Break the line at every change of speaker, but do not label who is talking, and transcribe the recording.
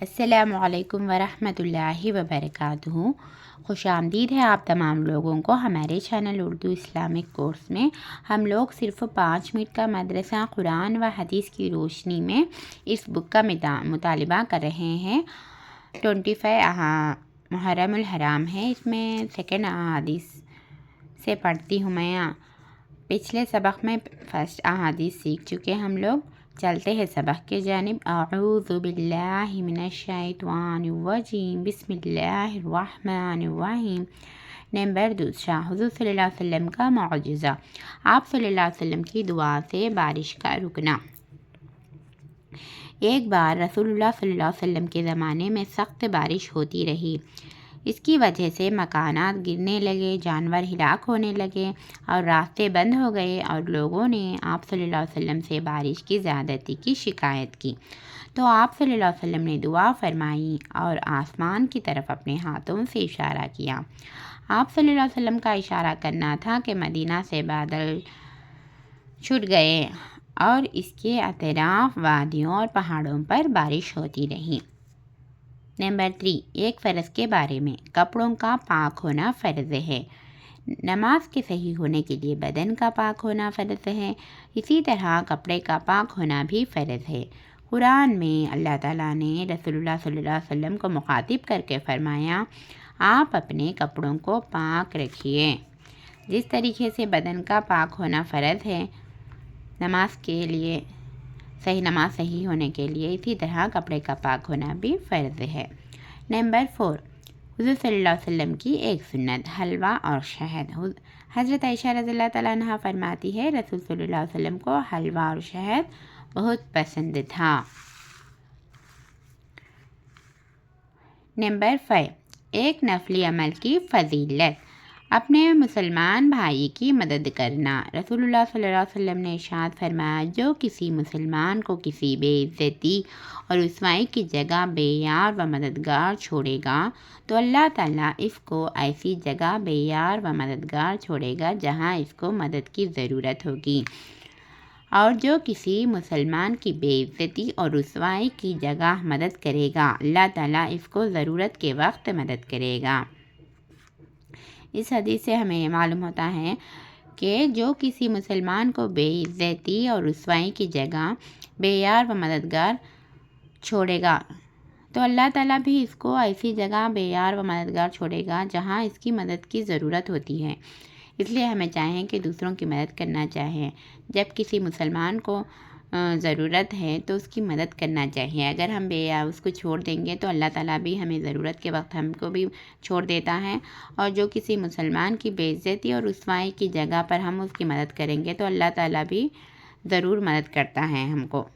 السلام علیکم ورحمۃ اللہ وبرکاتہ۔ خوش آمدید ہے آپ تمام لوگوں کو ہمارے چینل اردو اسلامک کورس میں۔ ہم لوگ صرف 5 منٹ کا مدرسہ قرآن و حدیث کی روشنی میں اس بک کا مطالبہ کر رہے ہیں۔ 25 محرم الحرام ہے، اس میں سیکنڈ احادیث سے پڑھتی ہوں میں۔ پچھلے سبق میں فرسٹ احادیث سیکھ چکے ہم لوگ۔ چلتے ہیں سبق کے جانب۔ اعوذ باللہ من الشیطان الرجیم، بسم اللہ الرحمن الرحیم۔ نمبر 2، حضور صلی اللہ علیہ وسلم کا معجزہ، آپ صلی اللہ علیہ وسلم کی دعا سے بارش کا رکنا۔ ایک بار رسول اللہ صلی اللہ علیہ وسلم کے زمانے میں سخت بارش ہوتی رہی۔ اس کی وجہ سے مکانات گرنے لگے، جانور ہلاک ہونے لگے اور راستے بند ہو گئے، اور لوگوں نے آپ صلی اللہ علیہ وسلم سے بارش کی زیادتی کی شکایت کی۔ تو آپ صلی اللہ علیہ وسلم نے دعا فرمائی اور آسمان کی طرف اپنے ہاتھوں سے اشارہ کیا۔ آپ صلی اللہ علیہ وسلم کا اشارہ کرنا تھا کہ مدینہ سے بادل چھٹ گئے اور اس کے اطراف وادیوں اور پہاڑوں پر بارش ہوتی رہی۔ نمبر 3، ایک فرض کے بارے میں۔ کپڑوں کا پاک ہونا فرض ہے۔ نماز کے صحیح ہونے کے لیے بدن کا پاک ہونا فرض ہے، اسی طرح کپڑے کا پاک ہونا بھی فرض ہے۔ قرآن میں اللہ تعالیٰ نے رسول اللہ صلی اللہ علیہ وسلم کو مخاطب کر کے فرمایا، آپ اپنے کپڑوں کو پاک رکھیے۔ جس طریقے سے بدن کا پاک ہونا فرض ہے نماز کے لیے، نماز صحیح ہونے کے لیے، اسی طرح کپڑے کا پاک ہونا بھی فرض ہے۔ نمبر 4، حضور صلی اللہ علیہ وسلم کی ایک سنت، حلوہ اور شہد۔ حضرت عائشہ رضی اللہ تعالیٰ عنہا فرماتی ہے، رسول صلی اللہ علیہ وسلم کو حلوہ اور شہد بہت پسند تھا۔ نمبر 5، ایک نفلی عمل کی فضیلت، اپنے مسلمان بھائی کی مدد کرنا۔ رسول اللہ صلی اللہ علیہ وسلم نے ارشاد فرمایا، جو کسی مسلمان کو کسی بے عزتی اور رسوائی کی جگہ بے یار و مددگار چھوڑے گا تو اللہ تعالیٰ اس کو ایسی جگہ بے یار و مددگار چھوڑے گا جہاں اس کو مدد کی ضرورت ہوگی، اور جو کسی مسلمان کی بے عزتی اور رسوائی کی جگہ مدد کرے گا اللہ تعالیٰ اس کو ضرورت کے وقت مدد کرے گا۔ اس حدیث سے ہمیں یہ معلوم ہوتا ہے کہ جو کسی مسلمان کو بے عزتی اور رسوائی کی جگہ بے یار و مددگار چھوڑے گا تو اللہ تعالیٰ بھی اس کو ایسی جگہ بے یار و مددگار چھوڑے گا جہاں اس کی مدد کی ضرورت ہوتی ہے۔ اس لیے ہمیں چاہیے کہ دوسروں کی مدد کرنا چاہیے۔ جب کسی مسلمان کو ضرورت ہے تو اس کی مدد کرنا چاہیے۔ اگر ہم اس کو چھوڑ دیں گے تو اللہ تعالیٰ بھی ہمیں ضرورت کے وقت ہم کو بھی چھوڑ دیتا ہے، اور جو کسی مسلمان کی بے عزتی اور رسوائی کی جگہ پر ہم اس کی مدد کریں گے تو اللہ تعالیٰ بھی ضرور مدد کرتا ہے ہم کو۔